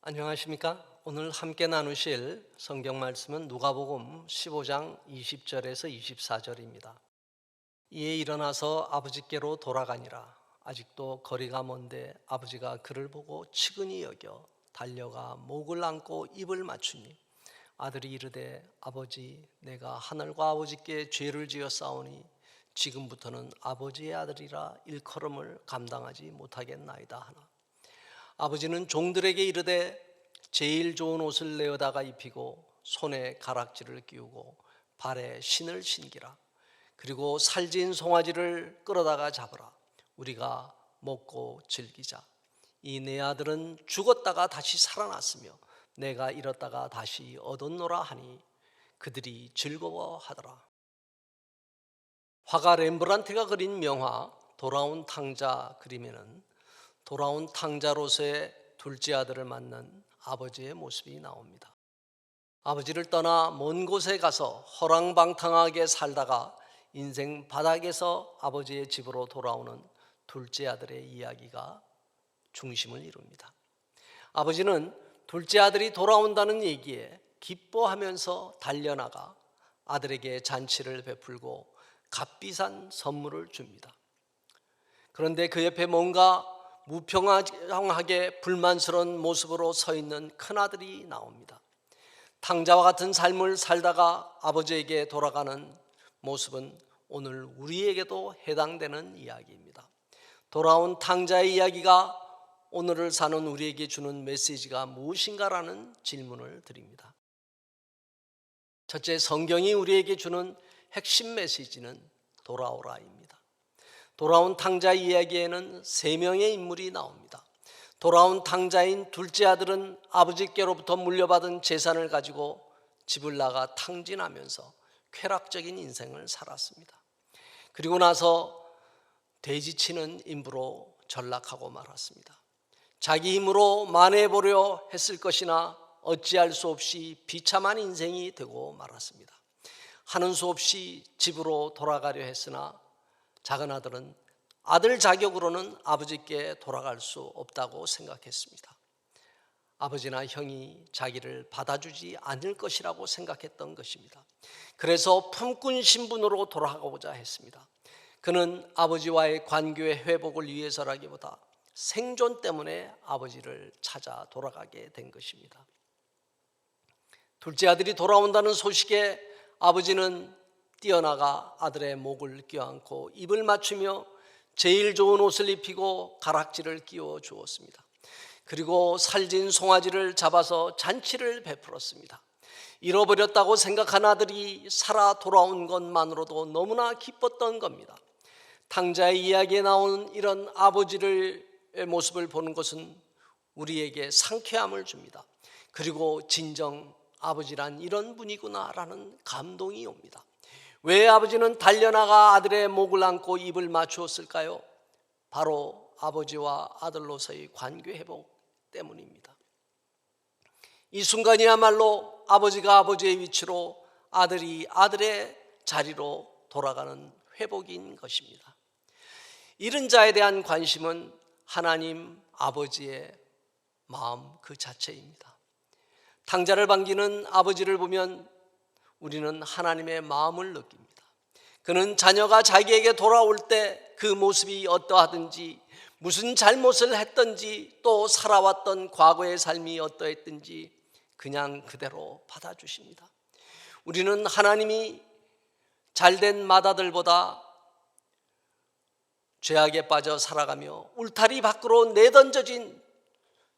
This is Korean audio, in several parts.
안녕하십니까? 오늘 함께 나누실 성경 말씀은 누가복음 15장 20절에서 24절입니다. 이에 일어나서 아버지께로 돌아가니라. 아직도 거리가 먼데 아버지가 그를 보고 측은히 여겨 달려가 목을 안고 입을 맞추니 아들이 이르되 아버지 내가 하늘과 아버지께 죄를 지어 싸우니 지금부터는 아버지의 아들이라 일컬음을 감당하지 못하겠나이다 하나. 아버지는 종들에게 이르되 제일 좋은 옷을 내어다가 입히고 손에 가락지를 끼우고 발에 신을 신기라. 그리고 살진 송아지를 끌어다가 잡으라. 우리가 먹고 즐기자. 이 내 아들은 죽었다가 다시 살아났으며 내가 잃었다가 다시 얻었노라 하니 그들이 즐거워하더라. 화가 렘브란트가 그린 명화 돌아온 탕자 그림에는 돌아온 탕자로서의 둘째 아들을 만난 아버지의 모습이 나옵니다. 아버지를 떠나 먼 곳에 가서 허랑방탕하게 살다가 인생 바닥에서 아버지의 집으로 돌아오는 둘째 아들의 이야기가 중심을 이룹니다. 아버지는 둘째 아들이 돌아온다는 얘기에 기뻐하면서 달려나가 아들에게 잔치를 베풀고 값비싼 선물을 줍니다. 그런데 그 옆에 뭔가 무평하게 불만스러운 모습으로 서 있는 큰아들이 나옵니다. 탕자와 같은 삶을 살다가 아버지에게 돌아가는 모습은 오늘 우리에게도 해당되는 이야기입니다. 돌아온 탕자의 이야기가 오늘을 사는 우리에게 주는 메시지가 무엇인가라는 질문을 드립니다. 첫째, 성경이 우리에게 주는 핵심 메시지는 돌아오라입니다. 돌아온 탕자 이야기에는 세 명의 인물이 나옵니다. 돌아온 탕자인 둘째 아들은 아버지께로부터 물려받은 재산을 가지고 집을 나가 탕진하면서 쾌락적인 인생을 살았습니다. 그리고 나서 돼지치는 인부로 전락하고 말았습니다. 자기 힘으로 만회해보려 했을 것이나 어찌할 수 없이 비참한 인생이 되고 말았습니다. 하는 수 없이 집으로 돌아가려 했으나 작은 아들은 아들 자격으로는 아버지께 돌아갈 수 없다고 생각했습니다. 아버지나 형이 자기를 받아주지 않을 것이라고 생각했던 것입니다. 그래서 품꾼 신분으로 돌아가고자 했습니다. 그는 아버지와의 관계의 회복을 위해서라기보다 생존 때문에 아버지를 찾아 돌아가게 된 것입니다. 둘째 아들이 돌아온다는 소식에 아버지는 뛰어나가 아들의 목을 껴안고 입을 맞추며 제일 좋은 옷을 입히고 가락지를 끼워 주었습니다. 그리고 살진 송아지를 잡아서 잔치를 베풀었습니다. 잃어버렸다고 생각한 아들이 살아 돌아온 것만으로도 너무나 기뻤던 겁니다. 탕자의 이야기에 나오는 이런 아버지의 모습을 보는 것은 우리에게 상쾌함을 줍니다. 그리고 진정 아버지란 이런 분이구나라는 감동이 옵니다. 왜 아버지는 달려나가 아들의 목을 안고 입을 맞추었을까요? 바로 아버지와 아들로서의 관계 회복 때문입니다. 이 순간이야말로 아버지가 아버지의 위치로 아들이 아들의 자리로 돌아가는 회복인 것입니다. 잃은 자에 대한 관심은 하나님 아버지의 마음 그 자체입니다. 탕자를 반기는 아버지를 보면 우리는 하나님의 마음을 느낍니다. 그는 자녀가 자기에게 돌아올 때 그 모습이 어떠하든지 무슨 잘못을 했든지 또 살아왔던 과거의 삶이 어떠했든지 그냥 그대로 받아주십니다. 우리는 하나님이 잘된 맏아들보다 죄악에 빠져 살아가며 울타리 밖으로 내던져진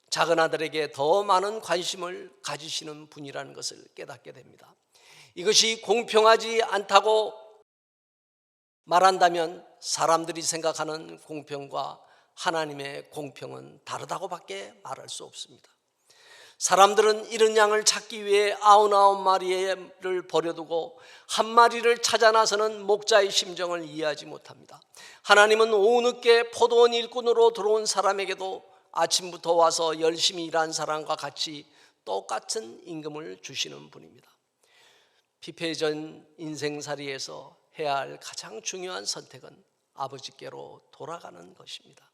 작은 아들에게 더 많은 관심을 가지시는 분이라는 것을 깨닫게 됩니다. 이것이 공평하지 않다고 말한다면 사람들이 생각하는 공평과 하나님의 공평은 다르다고밖에 말할 수 없습니다. 사람들은 잃은 양을 찾기 위해 99마리를 버려두고 한 마리를 찾아 나서는 목자의 심정을 이해하지 못합니다. 하나님은 오후 늦게 포도원 일꾼으로 들어온 사람에게도 아침부터 와서 열심히 일한 사람과 같이 똑같은 임금을 주시는 분입니다. 피폐해진 인생살이에서 해야 할 가장 중요한 선택은 아버지께로 돌아가는 것입니다.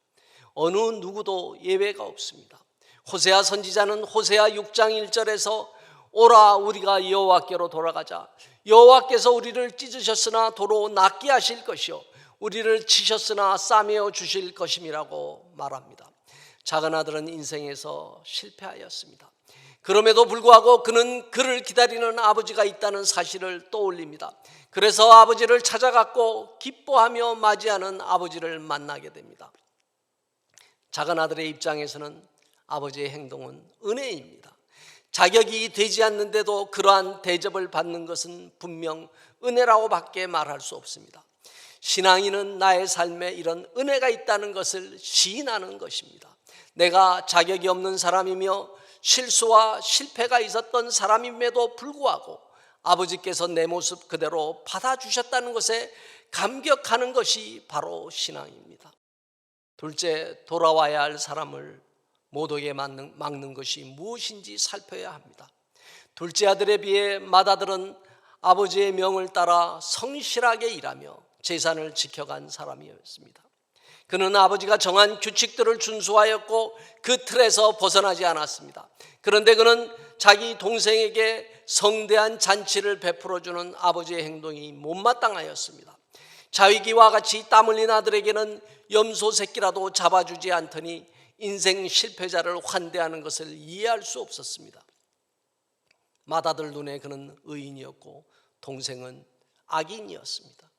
어느 누구도 예외가 없습니다. 호세아 선지자는 호세아 6장 1절에서 오라 우리가 여호와께로 돌아가자. 여호와께서 우리를 찢으셨으나 도로 낫게 하실 것이요 우리를 치셨으나 싸매어 주실 것임이라고 말합니다. 작은 아들은 인생에서 실패하였습니다. 그럼에도 불구하고 그는 그를 기다리는 아버지가 있다는 사실을 떠올립니다. 그래서 아버지를 찾아갔고 기뻐하며 맞이하는 아버지를 만나게 됩니다. 작은 아들의 입장에서는 아버지의 행동은 은혜입니다. 자격이 되지 않는데도 그러한 대접을 받는 것은 분명 은혜라고 밖에 말할 수 없습니다. 신앙인은 나의 삶에 이런 은혜가 있다는 것을 시인하는 것입니다. 내가 자격이 없는 사람이며 실수와 실패가 있었던 사람임에도 불구하고 아버지께서 내 모습 그대로 받아주셨다는 것에 감격하는 것이 바로 신앙입니다. 둘째, 돌아와야 할 사람을 못 오게 막는 것이 무엇인지 살펴야 합니다. 둘째 아들에 비해 맏아들은 아버지의 명을 따라 성실하게 일하며 재산을 지켜간 사람이었습니다. 그는 아버지가 정한 규칙들을 준수하였고 그 틀에서 벗어나지 않았습니다. 그런데 그는 자기 동생에게 성대한 잔치를 베풀어주는 아버지의 행동이 못마땅하였습니다. 자위기와 같이 땀 흘린 아들에게는 염소 새끼라도 잡아주지 않더니 인생 실패자를 환대하는 것을 이해할 수 없었습니다. 맏아들 눈에 그는 의인이었고 동생은 악인이었습니다.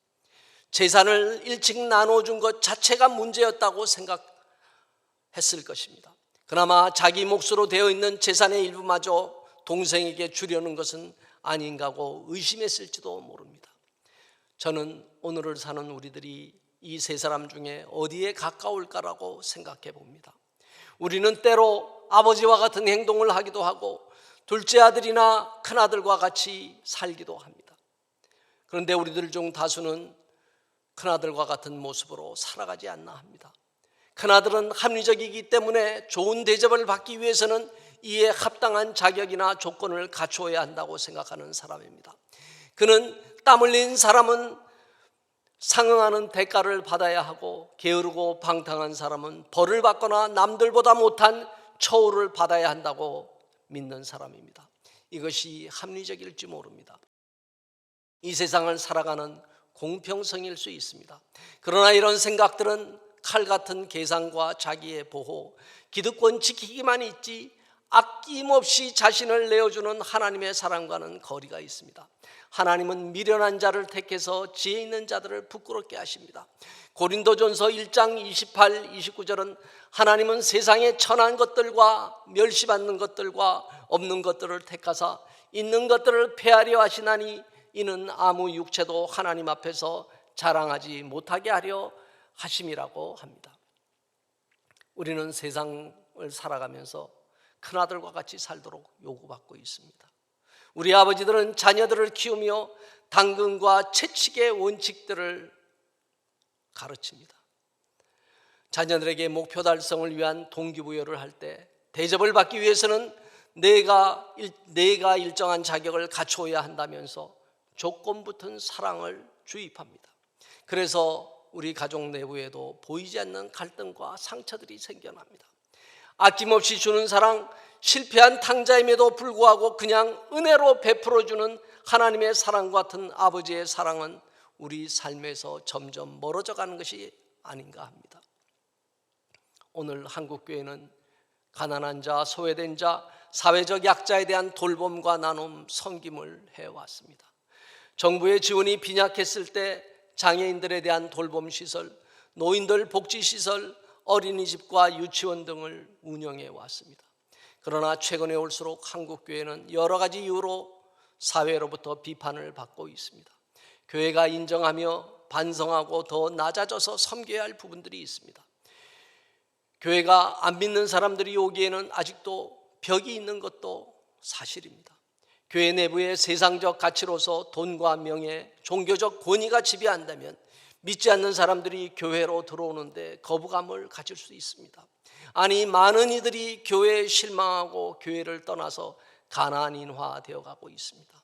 재산을 일찍 나눠준 것 자체가 문제였다고 생각했을 것입니다. 그나마 자기 몫으로 되어 있는 재산의 일부마저 동생에게 주려는 것은 아닌가고 의심했을지도 모릅니다. 저는 오늘을 사는 우리들이 이 세 사람 중에 어디에 가까울까라고 생각해 봅니다. 우리는 때로 아버지와 같은 행동을 하기도 하고 둘째 아들이나 큰아들과 같이 살기도 합니다. 그런데 우리들 중 다수는 큰아들과 같은 모습으로 살아가지 않나 합니다. 큰아들은 합리적이기 때문에 좋은 대접을 받기 위해서는 이에 합당한 자격이나 조건을 갖추어야 한다고 생각하는 사람입니다. 그는 땀 흘린 사람은 상응하는 대가를 받아야 하고 게으르고 방탕한 사람은 벌을 받거나 남들보다 못한 처우를 받아야 한다고 믿는 사람입니다. 이것이 합리적일지 모릅니다. 이 세상을 살아가는 공평성일 수 있습니다. 그러나 이런 생각들은 칼 같은 계산과 자기의 보호, 기득권 지키기만 있지 아낌없이 자신을 내어주는 하나님의 사랑과는 거리가 있습니다. 하나님은 미련한 자를 택해서 지혜 있는 자들을 부끄럽게 하십니다. 고린도전서 1장 28, 29절은 하나님은 세상의 천한 것들과 멸시받는 것들과 없는 것들을 택하사 있는 것들을 폐하려 하시나니 이는 아무 육체도 하나님 앞에서 자랑하지 못하게 하려 하심이라고 합니다. 우리는 세상을 살아가면서 큰아들과 같이 살도록 요구받고 있습니다. 우리 아버지들은 자녀들을 키우며 당근과 채찍의 원칙들을 가르칩니다. 자녀들에게 목표 달성을 위한 동기부여를 할 때 대접을 받기 위해서는 내가 일정한 자격을 갖추어야 한다면서 조건 붙은 사랑을 주입합니다. 그래서 우리 가족 내부에도 보이지 않는 갈등과 상처들이 생겨납니다. 아낌없이 주는 사랑, 실패한 탕자임에도 불구하고 그냥 은혜로 베풀어주는 하나님의 사랑 같은 아버지의 사랑은 우리 삶에서 점점 멀어져 가는 것이 아닌가 합니다. 오늘 한국교회는 가난한 자, 소외된 자, 사회적 약자에 대한 돌봄과 나눔, 섬김을 해왔습니다. 정부의 지원이 빈약했을 때 장애인들에 대한 돌봄시설, 노인들 복지시설, 어린이집과 유치원 등을 운영해 왔습니다. 그러나 최근에 올수록 한국교회는 여러 가지 이유로 사회로부터 비판을 받고 있습니다. 교회가 인정하며 반성하고 더 낮아져서 섬겨야 할 부분들이 있습니다. 교회가 안 믿는 사람들이 오기에는 아직도 벽이 있는 것도 사실입니다. 교회 내부의 세상적 가치로서 돈과 명예, 종교적 권위가 지배한다면 믿지 않는 사람들이 교회로 들어오는데 거부감을 가질 수 있습니다. 아니, 많은 이들이 교회에 실망하고 교회를 떠나서 가나안인화 되어가고 있습니다.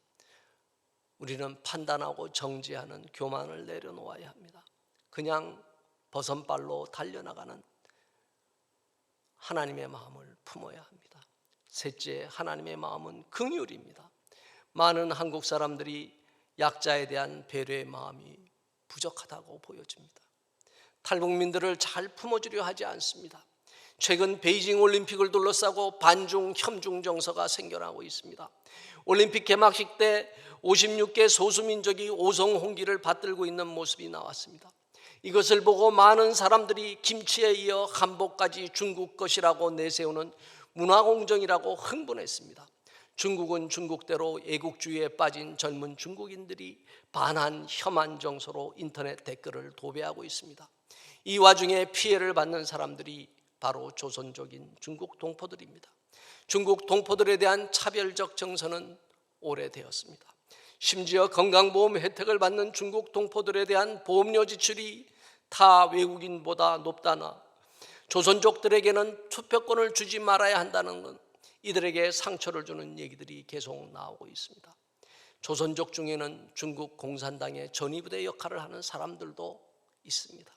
우리는 판단하고 정죄하는 교만을 내려놓아야 합니다. 그냥 버선발로 달려나가는 하나님의 마음을 품어야 합니다. 셋째, 하나님의 마음은 긍휼입니다. 많은 한국 사람들이 약자에 대한 배려의 마음이 부족하다고 보여집니다. 탈북민들을 잘 품어주려 하지 않습니다. 최근 베이징 올림픽을 둘러싸고 반중 협중 정서가 생겨나고 있습니다. 올림픽 개막식 때 56개 소수민족이 오성홍기를 받들고 있는 모습이 나왔습니다. 이것을 보고 많은 사람들이 김치에 이어 한복까지 중국 것이라고 내세우는 문화공정이라고 흥분했습니다. 중국은 중국대로 애국주의에 빠진 젊은 중국인들이 반한 혐한 정서로 인터넷 댓글을 도배하고 있습니다. 이 와중에 피해를 받는 사람들이 바로 조선족인 중국 동포들입니다. 중국 동포들에 대한 차별적 정서는 오래되었습니다. 심지어 건강보험 혜택을 받는 중국 동포들에 대한 보험료 지출이 타 외국인보다 높다나 조선족들에게는 투표권을 주지 말아야 한다는 건 이들에게 상처를 주는 얘기들이 계속 나오고 있습니다. 조선족 중에는 중국 공산당의 전위부대 역할을 하는 사람들도 있습니다.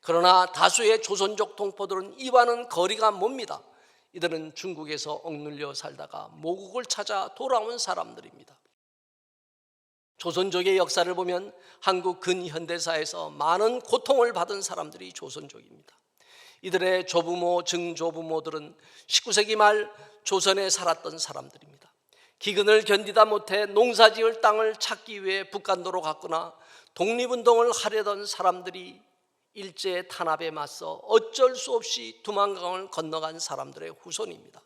그러나 다수의 조선족 동포들은 이와는 거리가 멉니다. 이들은 중국에서 억눌려 살다가 모국을 찾아 돌아온 사람들입니다. 조선족의 역사를 보면 한국 근현대사에서 많은 고통을 받은 사람들이 조선족입니다. 이들의 조부모, 증조부모들은 19세기 말 조선에 살았던 사람들입니다. 기근을 견디다 못해 농사지을 땅을 찾기 위해 북간도로 갔거나 독립운동을 하려던 사람들이 일제 탄압에 맞서 어쩔 수 없이 두만강을 건너간 사람들의 후손입니다.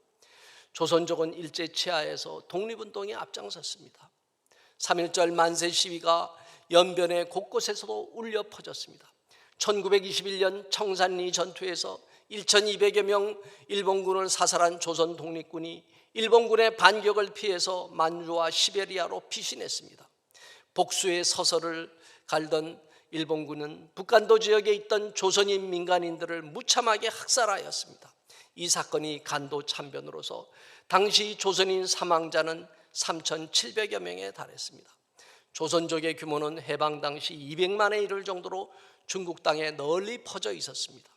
조선족은 일제 치하에서 독립운동에 앞장섰습니다. 3.1절 만세 시위가 연변의 곳곳에서도 울려 퍼졌습니다. 1921년 청산리 전투에서 1200여 명 일본군을 사살한 조선 독립군이 일본군의 반격을 피해서 만주와 시베리아로 피신했습니다. 복수의 서서를 갈던 일본군은 북간도 지역에 있던 조선인 민간인들을 무참하게 학살하였습니다. 이 사건이 간도 참변으로서 당시 조선인 사망자는 3,700여 명에 달했습니다. 조선족의 규모는 해방 당시 200만에 이를 정도로 중국 땅에 널리 퍼져 있었습니다.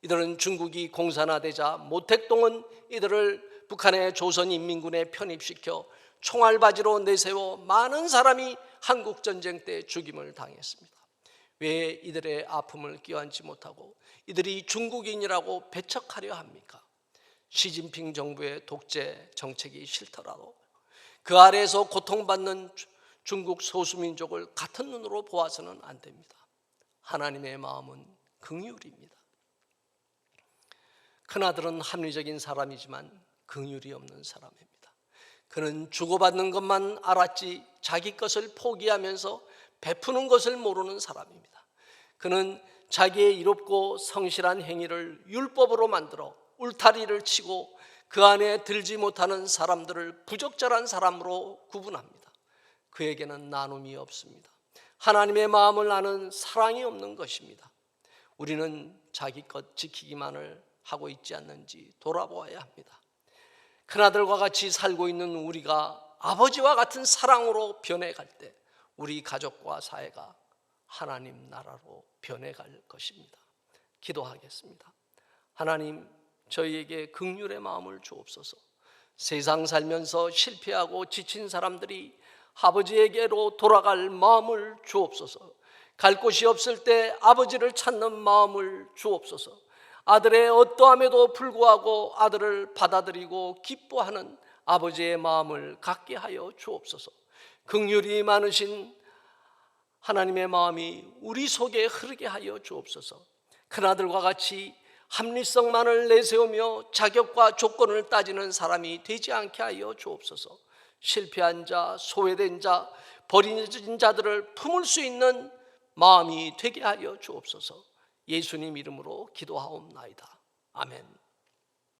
이들은 중국이 공산화되자 모택동은 이들을 북한의 조선인민군에 편입시켜 총알바지로 내세워 많은 사람이 한국전쟁 때 죽임을 당했습니다. 왜 이들의 아픔을 끼얹지 못하고 이들이 중국인이라고 배척하려 합니까? 시진핑 정부의 독재 정책이 싫더라도 그 아래에서 고통받는 중국 소수민족을 같은 눈으로 보아서는 안 됩니다. 하나님의 마음은 긍휼입니다. 큰아들은 합리적인 사람이지만 긍휼이 없는 사람입니다. 그는 주고받는 것만 알았지 자기 것을 포기하면서 베푸는 것을 모르는 사람입니다. 그는 자기의 이롭고 성실한 행위를 율법으로 만들어 울타리를 치고 그 안에 들지 못하는 사람들을 부적절한 사람으로 구분합니다. 그에게는 나눔이 없습니다. 하나님의 마음을 아는 사랑이 없는 것입니다. 우리는 자기 것 지키기만을 하고 있지 않는지 돌아보아야 합니다. 큰아들과 같이 살고 있는 우리가 아버지와 같은 사랑으로 변해갈 때 우리 가족과 사회가 하나님 나라로 변해갈 것입니다. 기도하겠습니다. 하나님, 저희에게 긍휼의 마음을 주옵소서. 세상 살면서 실패하고 지친 사람들이 아버지에게로 돌아갈 마음을 주옵소서. 갈 곳이 없을 때 아버지를 찾는 마음을 주옵소서. 아들의 어떠함에도 불구하고 아들을 받아들이고 기뻐하는 아버지의 마음을 갖게 하여 주옵소서. 긍휼이 많으신 하나님의 마음이 우리 속에 흐르게 하여 주옵소서. 큰아들과 같이 합리성만을 내세우며 자격과 조건을 따지는 사람이 되지 않게 하여 주옵소서. 실패한 자, 소외된 자, 버려진 자들을 품을 수 있는 마음이 되게 하여 주옵소서. 예수님 이름으로 기도하옵나이다. 아멘.